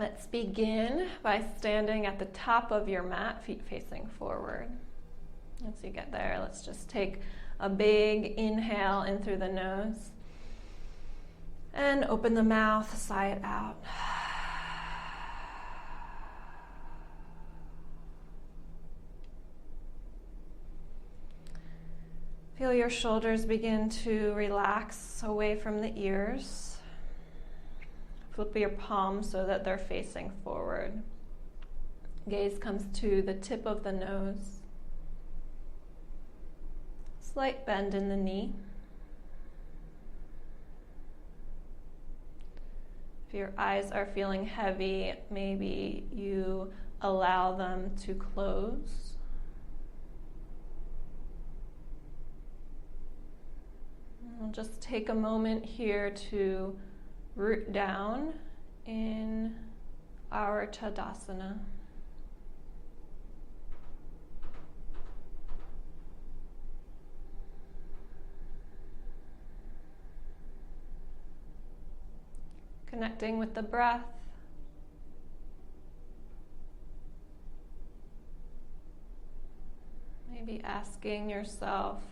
Let's begin by standing at the top of your mat, feet facing forward. Once you get there, let's just take a big inhale in through the nose and open the mouth, sigh it out. Feel your shoulders begin to relax away from the ears. Flip your palms so that they're facing forward. Gaze comes to the tip of the nose. Slight bend in the knee. If your eyes are feeling heavy, maybe you allow them to close. We'll just take a moment here to root down in our Tadasana. Connecting with the breath. Maybe asking yourself,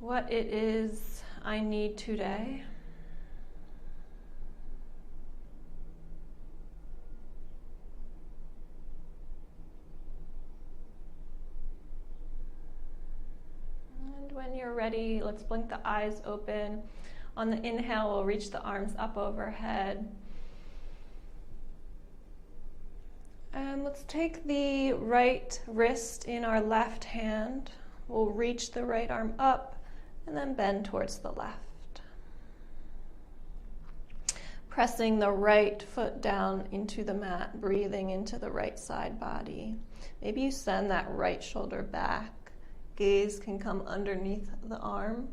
what it is I need today. And when you're ready, let's blink the eyes open. On the inhale, we'll reach the arms up overhead. And let's take the right wrist in our left hand. We'll reach the right arm up and then bend towards the left. Pressing the right foot down into the mat, breathing into the right side body. Maybe you send that right shoulder back. Gaze can come underneath the arm.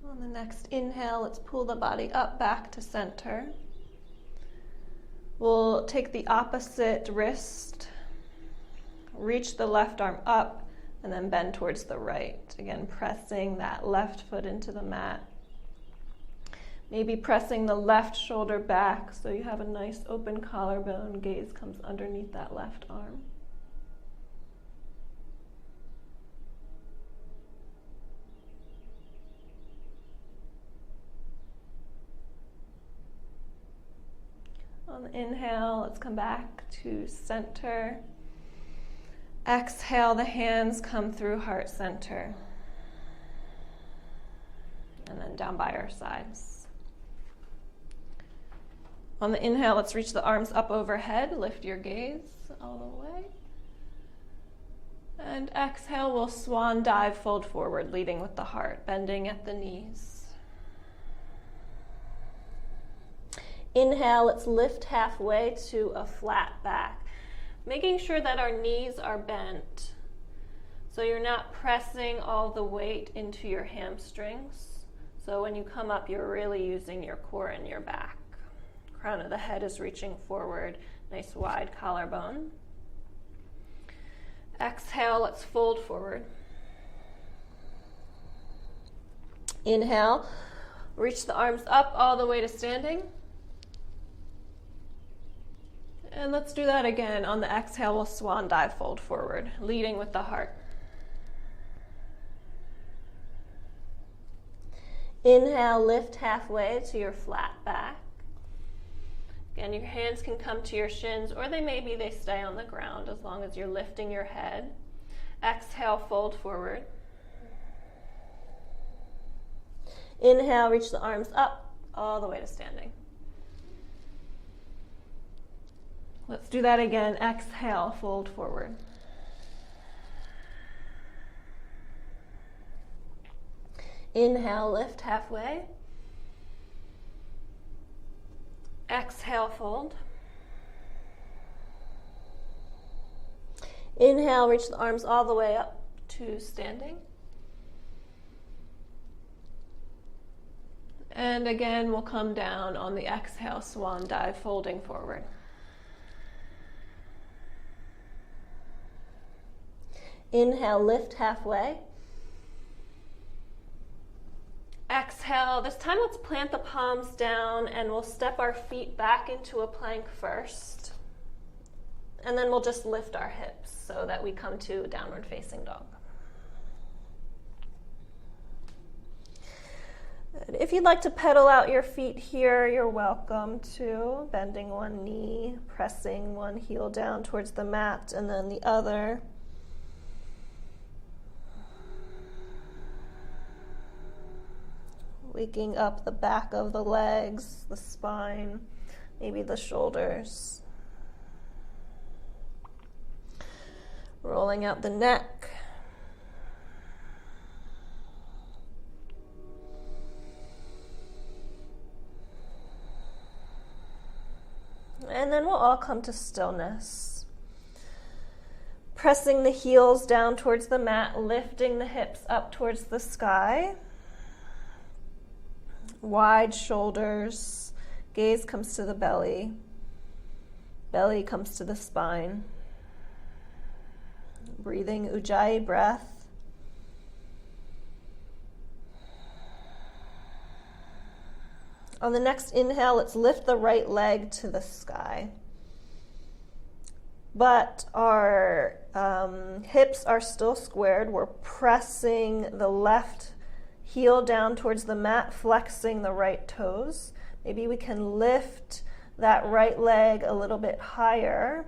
On the next inhale, let's pull the body up back to center. We'll take the opposite wrist, reach the left arm up, and then bend towards the right. Again, pressing that left foot into the mat. Maybe pressing the left shoulder back so you have a nice open collarbone. Gaze comes underneath that left arm. On the inhale, let's come back to center. Exhale, the hands come through heart center. And then down by our sides. On the inhale, let's reach the arms up overhead. Lift your gaze all the way. And exhale, we'll swan dive, fold forward, leading with the heart, bending at the knees. Inhale, let's lift halfway to a flat back, making sure that our knees are bent. So you're not pressing all the weight into your hamstrings. So when you come up, you're really using your core and your back. Crown of the head is reaching forward, nice wide collarbone. Exhale, let's fold forward. Inhale, reach the arms up all the way to standing. And let's do that again. On the exhale, we'll swan dive, fold forward, leading with the heart. Inhale, lift halfway to your flat back. Again, your hands can come to your shins, or they stay on the ground as long as you're lifting your head. Exhale, fold forward. Inhale, reach the arms up all the way to standing. Let's do that again. Exhale, fold forward. Inhale, lift halfway. Exhale, fold. Inhale, reach the arms all the way up to standing. And again, we'll come down on the exhale, swan dive, folding forward. Inhale, lift halfway. Exhale, this time let's plant the palms down and we'll step our feet back into a plank first. And then we'll just lift our hips so that we come to downward facing dog. Good. If you'd like to pedal out your feet here, you're welcome to. Bending one knee, pressing one heel down towards the mat and then the other. Waking up the back of the legs, the spine, maybe the shoulders. Rolling out the neck. And then we'll all come to stillness. Pressing the heels down towards the mat, lifting the hips up towards the sky. Wide shoulders, gaze comes to the belly, belly comes to the spine. Breathing Ujjayi breath. On the next inhale, let's lift the right leg to the sky. But our hips are still squared. We're pressing the left heel down towards the mat, flexing the right toes. Maybe we can lift that right leg a little bit higher.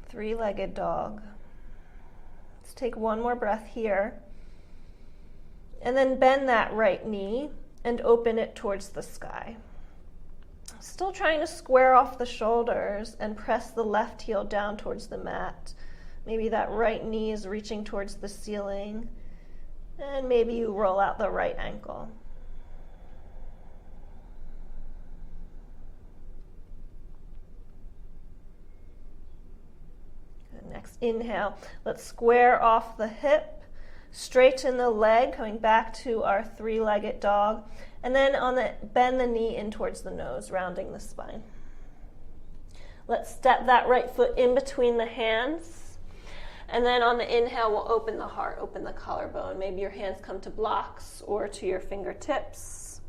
Three-legged dog. Let's take one more breath here. And then bend that right knee and open it towards the sky. Still trying to square off the shoulders and press the left heel down towards the mat. Maybe that right knee is reaching towards the ceiling. And maybe you roll out the right ankle. Good. Next inhale. Let's square off the hip, straighten the leg, coming back to our three-legged dog. And then bend the knee in towards the nose, rounding the spine. Let's step that right foot in between the hands. And then on the inhale, we'll open the heart, open the collarbone. Maybe your hands come to blocks or to your fingertips.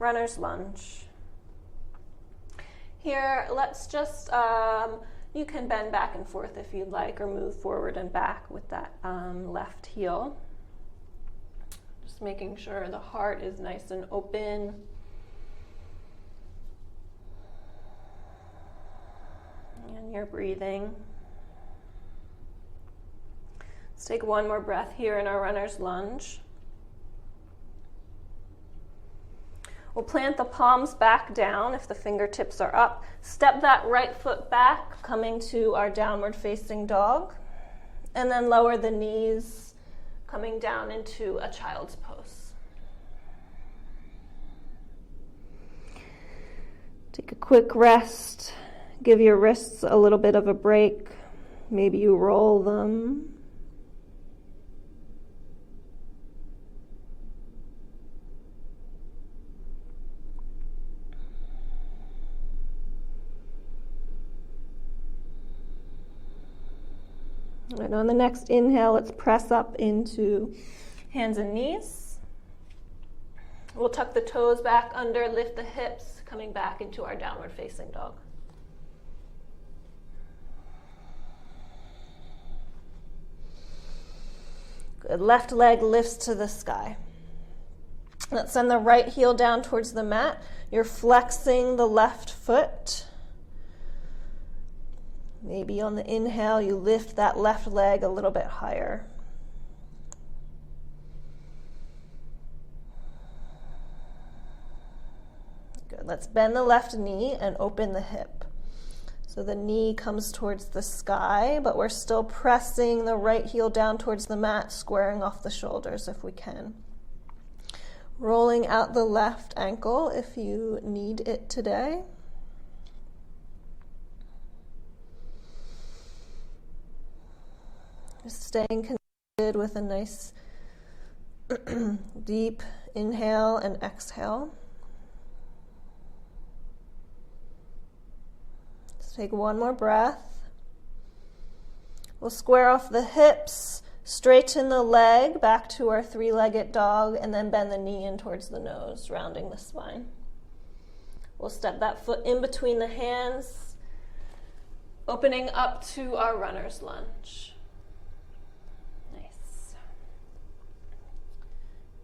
Runner's lunge. Here, let's just, you can bend back and forth if you'd like, or move forward and back with that left heel. Just making sure the heart is nice and open. And you're breathing. Let's take one more breath here in our runner's lunge. We'll plant the palms back down if the fingertips are up. Step that right foot back, coming to our downward facing dog. And then lower the knees, coming down into a child's pose. Take a quick rest. Give your wrists a little bit of a break. Maybe you roll them. And on the next inhale, let's press up into hands and knees. We'll tuck the toes back under, lift the hips, coming back into our downward facing dog. Good. Left leg lifts to the sky. Let's send the right heel down towards the mat. You're flexing the left foot. Maybe on the inhale, you lift that left leg a little bit higher. Good. Let's bend the left knee and open the hip. So the knee comes towards the sky, but we're still pressing the right heel down towards the mat, squaring off the shoulders if we can. Rolling out the left ankle if you need it today. Just staying connected with a nice deep Inhale and exhale. Let's take one more breath. We'll square off the hips, straighten the leg back to our three-legged dog, and then bend the knee in towards the nose, rounding the spine. We'll step that foot in between the hands, opening up to our runner's lunge. Nice.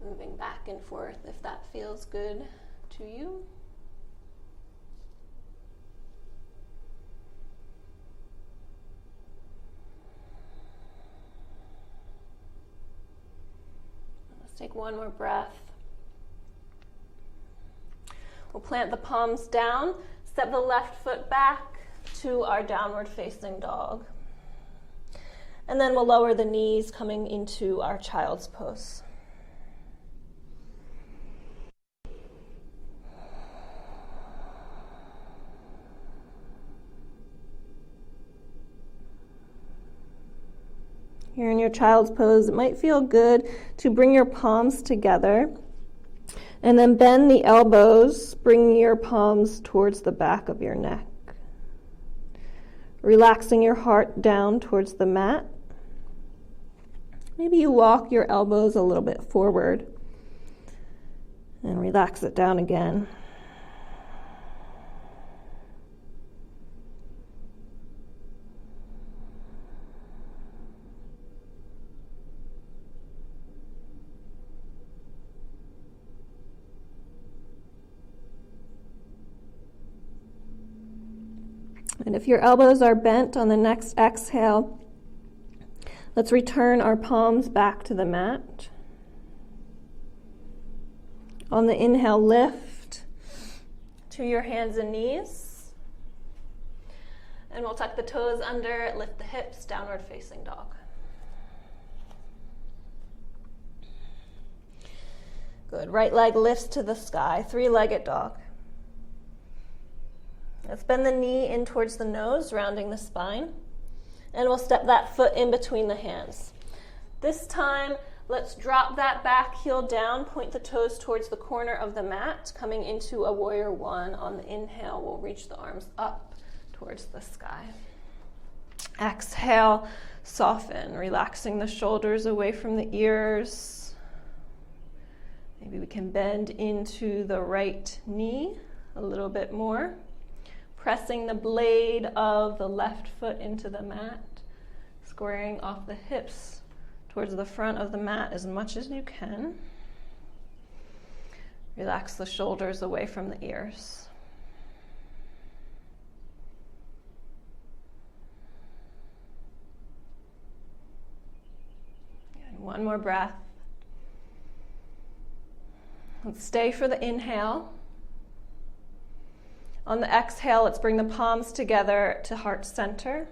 Moving back and forth if that feels good to you. Let's take one more breath. We'll plant the palms down, step the left foot back to our downward facing dog. And then we'll lower the knees, coming into our child's pose. Here in your child's pose, it might feel good to bring your palms together. And then bend the elbows, bring your palms towards the back of your neck. Relaxing your heart down towards the mat. Maybe you walk your elbows a little bit forward and relax it down again. And if your elbows are bent on the next exhale, let's return our palms back to the mat. On the inhale, lift to your hands and knees. And we'll tuck the toes under, lift the hips, downward facing dog. Good. Right leg lifts to the sky, three-legged dog. Let's bend the knee in towards the nose, rounding the spine. And we'll step that foot in between the hands. This time, let's drop that back heel down, point the toes towards the corner of the mat, coming into a warrior one. On the inhale, we'll reach the arms up towards the sky. Exhale, soften, relaxing the shoulders away from the ears. Maybe we can bend into the right knee a little bit more. Pressing the blade of the left foot into the mat, squaring off the hips towards the front of the mat as much as you can. Relax the shoulders away from the ears. And one more breath. Let's stay for the inhale. On the exhale, let's bring the palms together to heart center.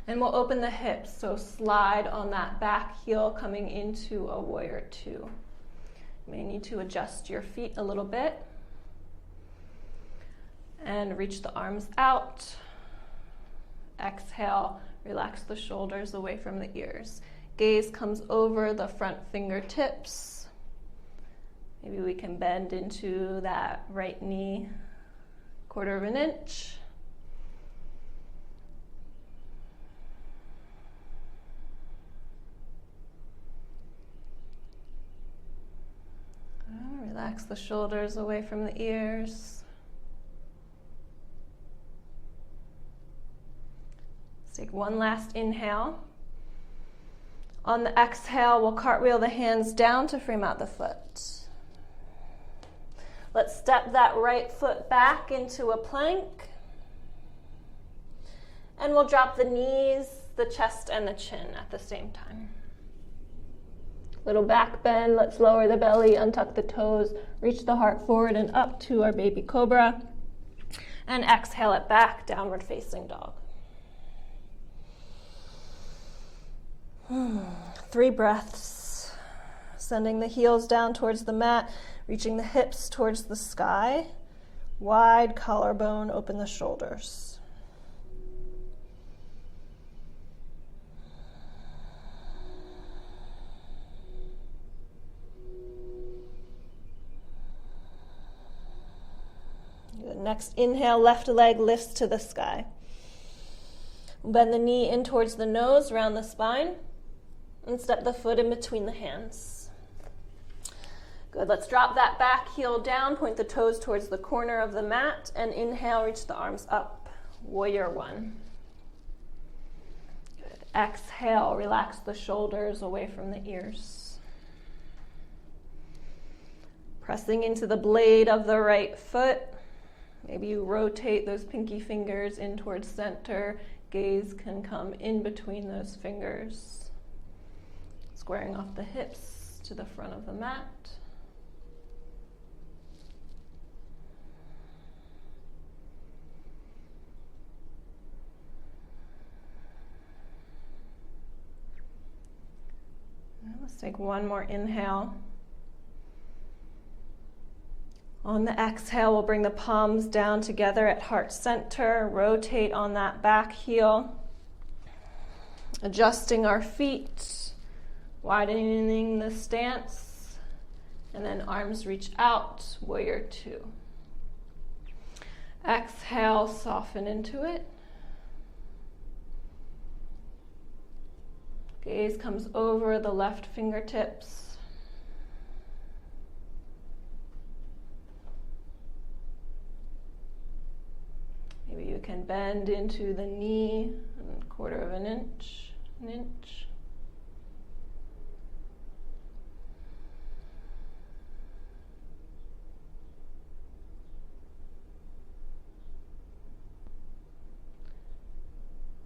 And we'll open the hips, so slide on that back heel coming into a warrior two. You may need to adjust your feet a little bit. And reach the arms out. Exhale, relax the shoulders away from the ears. Gaze comes over the front fingertips. Maybe we can bend into that right knee, 1/4 of an inch. Relax the shoulders away from the ears. Let's take one last inhale. On the exhale, we'll cartwheel the hands down to frame out the foot. Let's step that right foot back into a plank. And we'll drop the knees, the chest, and the chin at the same time. Little back bend. Let's lower the belly, untuck the toes, reach the heart forward and up to our baby cobra. And exhale it back, downward facing dog. 3 breaths. Sending the heels down towards the mat. Reaching the hips towards the sky. Wide collarbone, open the shoulders. Good. Next inhale, left leg lifts to the sky. Bend the knee in towards the nose, round the spine, and step the foot in between the hands. Good. Let's drop that back heel down, point the toes towards the corner of the mat, and inhale, reach the arms up. Warrior one. Good. Exhale, relax the shoulders away from the ears. Pressing into the blade of the right foot. Maybe you rotate those pinky fingers in towards center. Gaze can come in between those fingers. Squaring off the hips to the front of the mat. Let's take one more inhale. On the exhale, we'll bring the palms down together at heart center, rotate on that back heel, adjusting our feet, widening the stance, and then arms reach out, warrior two. Exhale, soften into it. Gaze comes over the left fingertips. Maybe you can bend into the knee a quarter of an inch, an inch.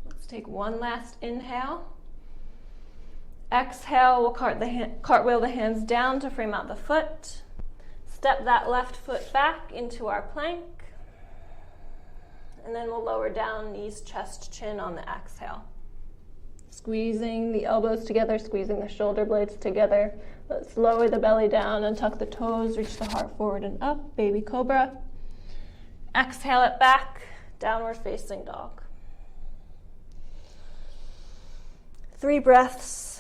Let's take one last inhale. Exhale, we'll cartwheel the hands down to frame out the foot. Step that left foot back into our plank. And then we'll lower down, knees, chest, chin on the exhale. Squeezing the elbows together, squeezing the shoulder blades together. Let's lower the belly down and tuck the toes, reach the heart forward and up, baby cobra. Exhale it back, downward facing dog. 3 breaths.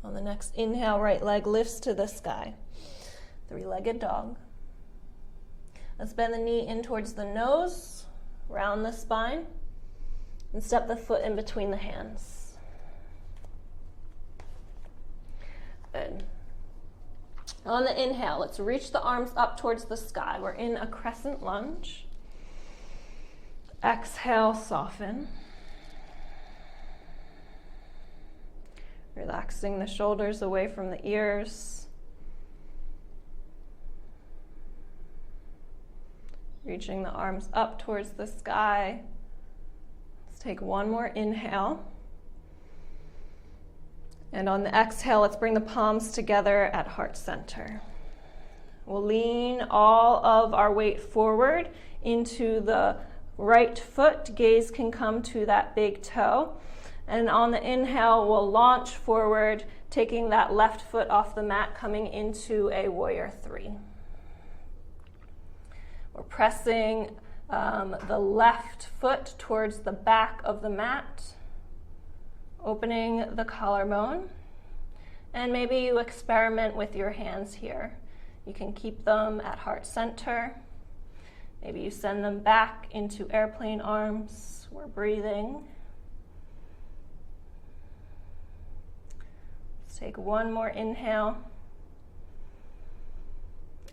On the next inhale, right leg lifts to the sky. 3-legged dog. Let's bend the knee in towards the nose, round the spine, and step the foot in between the hands. Good. On the inhale, let's reach the arms up towards the sky. We're in a crescent lunge. Exhale, soften. Relaxing the shoulders away from the ears. Reaching the arms up towards the sky. Let's take one more inhale. And on the exhale, let's bring the palms together at heart center. We'll lean all of our weight forward into the right foot. Gaze can come to that big toe. And on the inhale, we'll launch forward, taking that left foot off the mat, coming into a warrior 3. We're pressing the left foot towards the back of the mat, opening the collarbone. And maybe you experiment with your hands here. You can keep them at heart center. Maybe you send them back into airplane arms. We're breathing. Take one more inhale.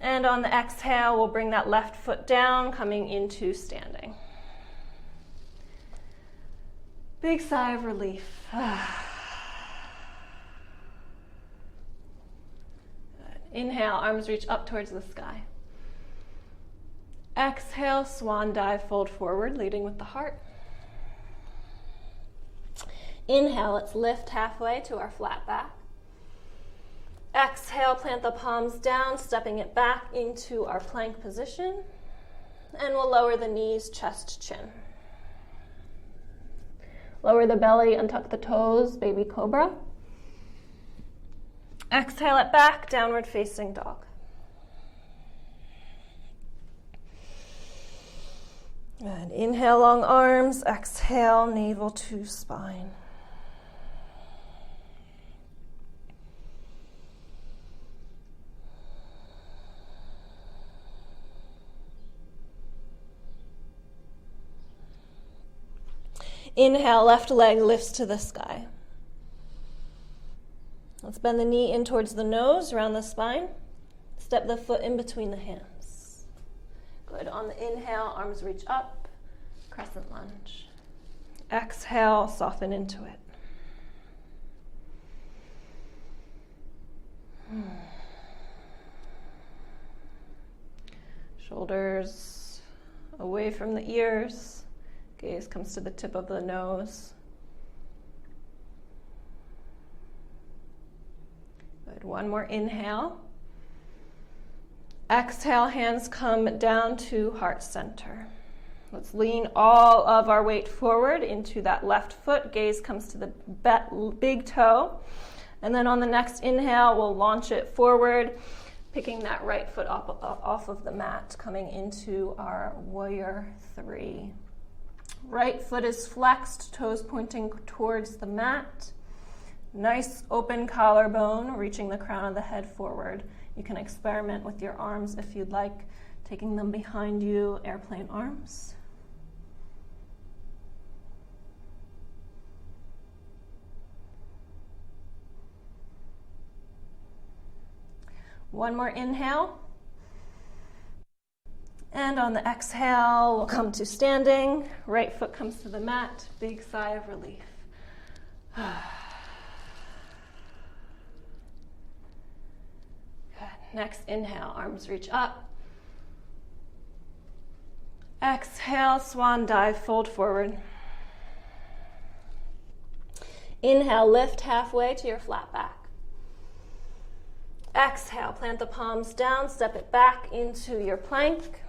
And on the exhale, we'll bring that left foot down, coming into standing. Big sigh of relief. Inhale, arms reach up towards the sky. Exhale, swan dive, fold forward, leading with the heart. Inhale, let's lift halfway to our flat back. Exhale, plant the palms down, stepping it back into our plank position. And we'll lower the knees, chest, chin. Lower the belly, untuck the toes, baby cobra. Exhale it back, downward facing dog. Good. Inhale, long arms. Exhale, navel to spine. Inhale, left leg lifts to the sky. Let's bend the knee in towards the nose, around the spine. Step the foot in between the hands. Good. On the inhale, arms reach up, crescent lunge. Exhale, soften into it. Shoulders away from the ears. Gaze comes to the tip of the nose. Good. One more inhale. Exhale, hands come down to heart center. Let's lean all of our weight forward into that left foot. Gaze comes to the big toe. And then on the next inhale, we'll launch it forward, picking that right foot off of the mat, coming into our warrior three. Right foot is flexed, toes pointing towards the mat. Nice open collarbone, reaching the crown of the head forward. You can experiment with your arms if you'd like, taking them behind you, airplane arms. One more inhale. And on the exhale, we'll come to standing. Right foot comes to the mat. Big sigh of relief. Good. Next inhale, arms reach up. Exhale, swan dive, fold forward. Inhale, lift halfway to your flat back. Exhale, plant the palms down, step it back into your plank.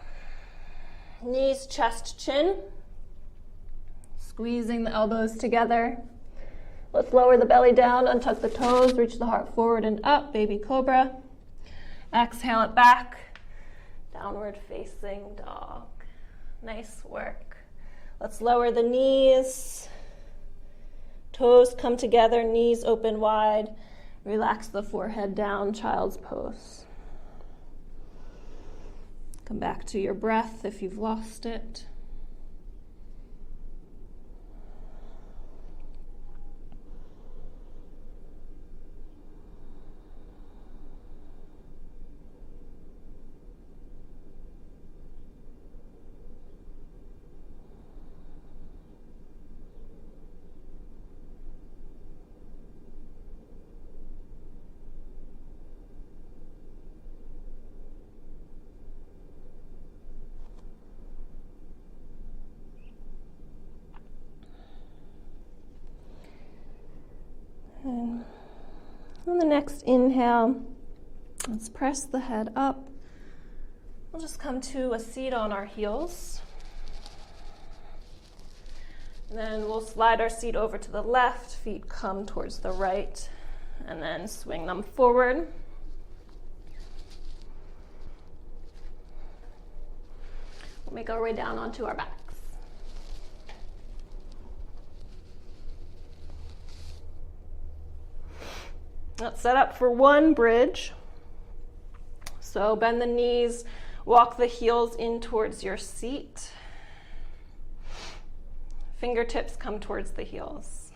Knees, chest, chin. Squeezing the elbows together. Let's lower the belly down, untuck the toes, reach the heart forward and up, baby cobra. Exhale it back, downward facing dog. Nice work. Let's lower the knees. Toes come together, knees open wide. Relax the forehead down, child's pose. Come back to your breath if you've lost it. And on the next inhale, let's press the head up. We'll just come to a seat on our heels. And then we'll slide our seat over to the left, feet come towards the right, and then swing them forward. We'll make our way down onto our backs. Let's set up for one bridge. So bend the knees, walk the heels in towards your seat. Fingertips come towards the heels.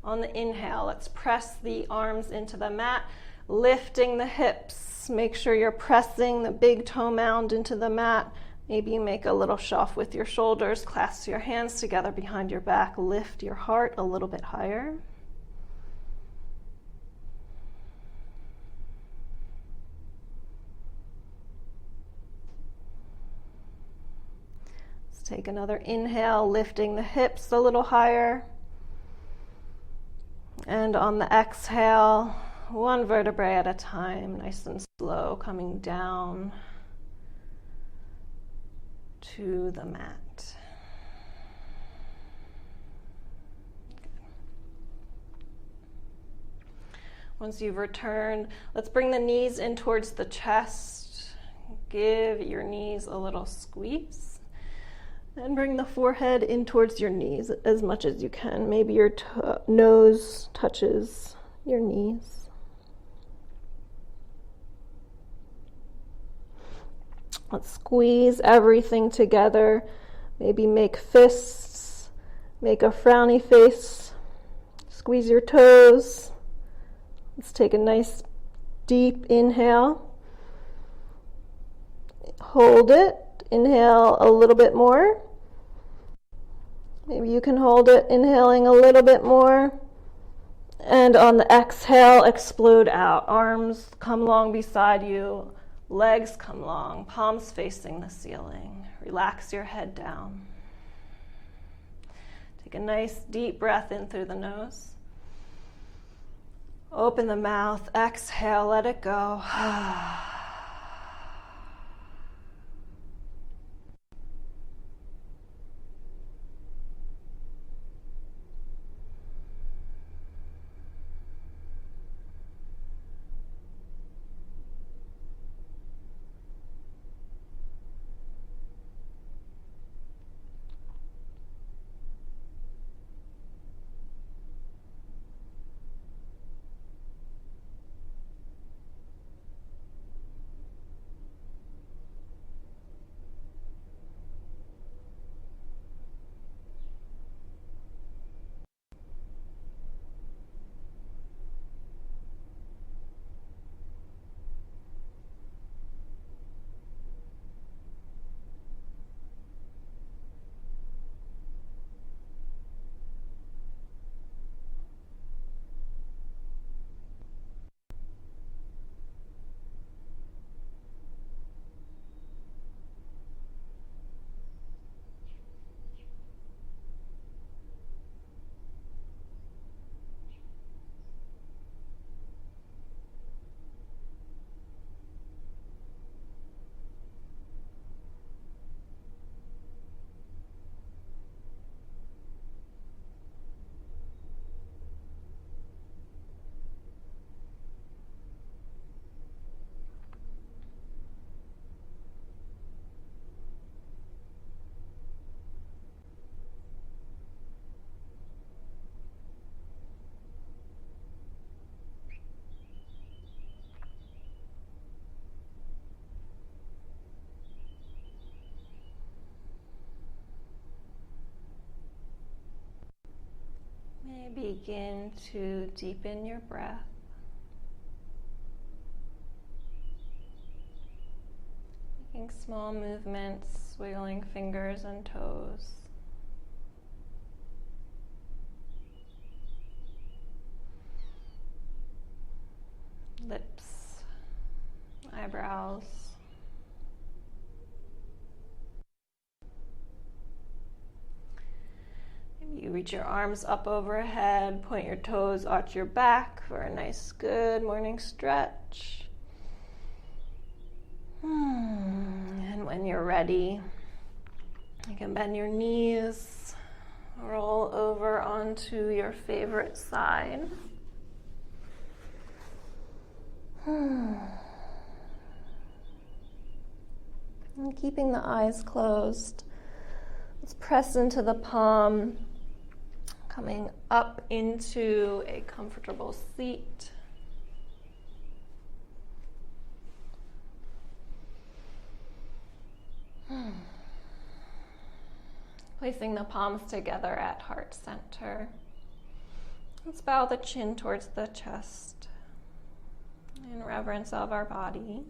On the inhale, let's press the arms into the mat, lifting the hips. Make sure you're pressing the big toe mound into the mat. Maybe you make a little shuffle with your shoulders, clasp your hands together behind your back, lift your heart a little bit higher. Take another inhale, lifting the hips a little higher. And on the exhale, one vertebrae at a time, nice and slow, coming down to the mat. Once you've returned, let's bring the knees in towards the chest. Give your knees a little squeeze. And bring the forehead in towards your knees as much as you can. Maybe your nose touches your knees. Let's squeeze everything together. Maybe make fists. Make a frowny face. Squeeze your toes. Let's take a nice deep inhale. Hold it. Inhale a little bit more. Maybe you can hold it, inhaling a little bit more. And on the exhale, explode out. Arms come long beside you. Legs come long. Palms facing the ceiling. Relax your head down. Take a nice deep breath in through the nose. Open the mouth. Exhale. Let it go. Begin to deepen your breath. Making small movements, wiggling fingers and toes. Lips, eyebrows. You reach your arms up overhead, point your toes, arch your back for a nice, good morning stretch. And when you're ready, you can bend your knees, roll over onto your favorite side. And keeping the eyes closed, let's press into the palm. Coming up into a comfortable seat. Placing the palms together at heart center. Let's bow the chin towards the chest in reverence of our body.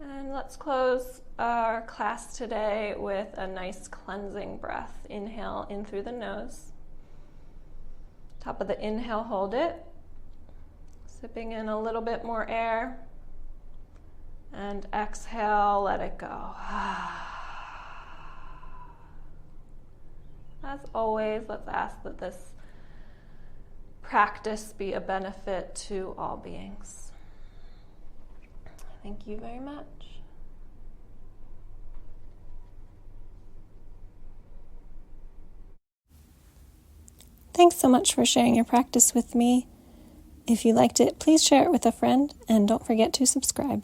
And let's close our class today with a nice cleansing breath. Inhale in through the nose. Top of the inhale, hold it. Sipping in a little bit more air. And exhale, let it go. As always, let's ask that this practice be a benefit to all beings. Thank you very much. Thanks so much for sharing your practice with me. If you liked it, please share it with a friend, and don't forget to subscribe.